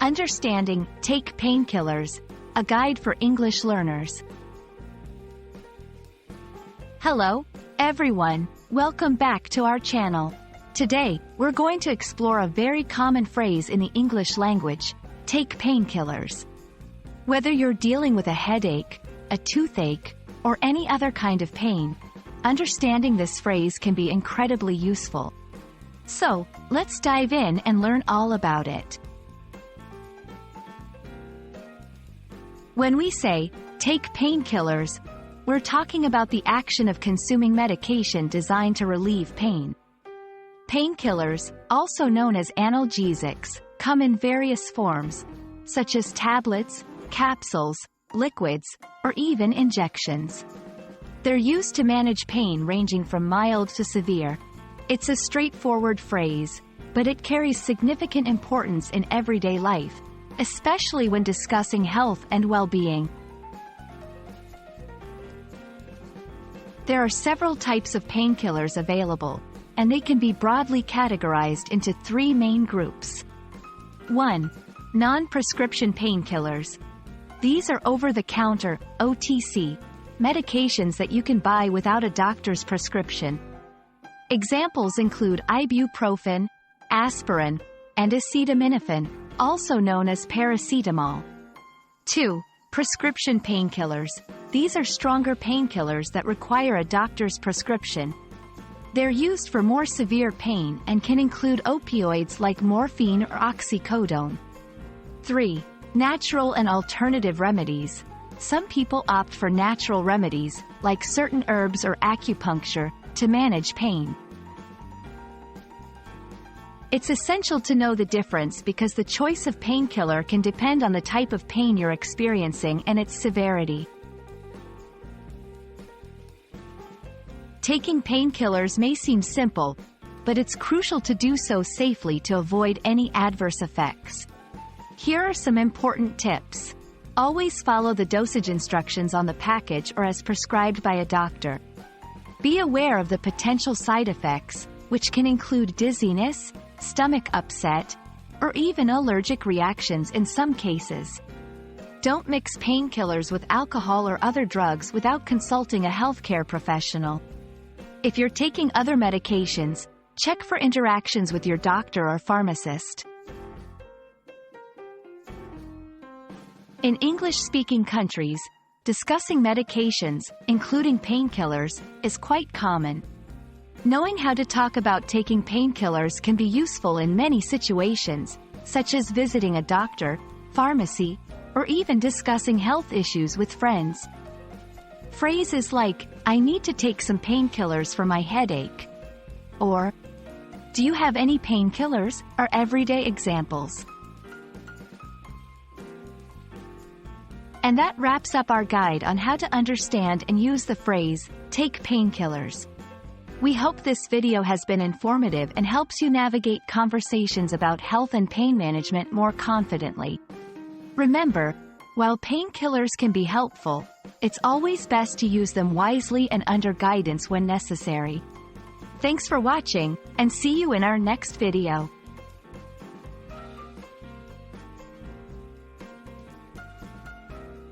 Understanding Take Painkillers, a guide for English learners. Hello, everyone. Welcome back to our channel. Today, we're going to explore a very common phrase in the English language, take painkillers. Whether you're dealing with a headache, a toothache, or any other kind of pain, understanding this phrase can be incredibly useful. So, let's dive in and learn all about it. When we say, take painkillers, we're talking about the action of consuming medication designed to relieve pain. Painkillers, also known as analgesics, come in various forms, such as tablets, capsules, liquids, or even injections. They're used to manage pain ranging from mild to severe. It's a straightforward phrase, but it carries significant importance in everyday life, especially when discussing health and well-being. There are several types of painkillers available, and they can be broadly categorized into three main groups. 1. Non-prescription painkillers. These are over-the-counter, OTC, medications that you can buy without a doctor's prescription. Examples include ibuprofen, aspirin, and acetaminophen, also known as paracetamol. 2. Prescription painkillers. These are stronger painkillers that require a doctor's prescription. They're used for more severe pain and can include opioids like morphine or oxycodone. 3. Natural and alternative remedies. Some people opt for natural remedies, like certain herbs or acupuncture, to manage pain. It's essential to know the difference because the choice of painkiller can depend on the type of pain you're experiencing and its severity. Taking painkillers may seem simple, but it's crucial to do so safely to avoid any adverse effects. Here are some important tips. Always follow the dosage instructions on the package or as prescribed by a doctor. Be aware of the potential side effects, which can include dizziness, stomach upset, or even allergic reactions in some cases. Don't mix painkillers with alcohol or other drugs without consulting a healthcare professional. If you're taking other medications, check for interactions with your doctor or pharmacist. In English-speaking countries, discussing medications, including painkillers, is quite common. Knowing how to talk about taking painkillers can be useful in many situations, such as visiting a doctor, pharmacy, or even discussing health issues with friends. Phrases like, "I need to take some painkillers for my headache," or, "Do you have any painkillers?" are everyday examples. And that wraps up our guide on how to understand and use the phrase, take painkillers. We hope this video has been informative and helps you navigate conversations about health and pain management more confidently. Remember, while painkillers can be helpful, it's always best to use them wisely and under guidance when necessary. Thanks for watching, and see you in our next video.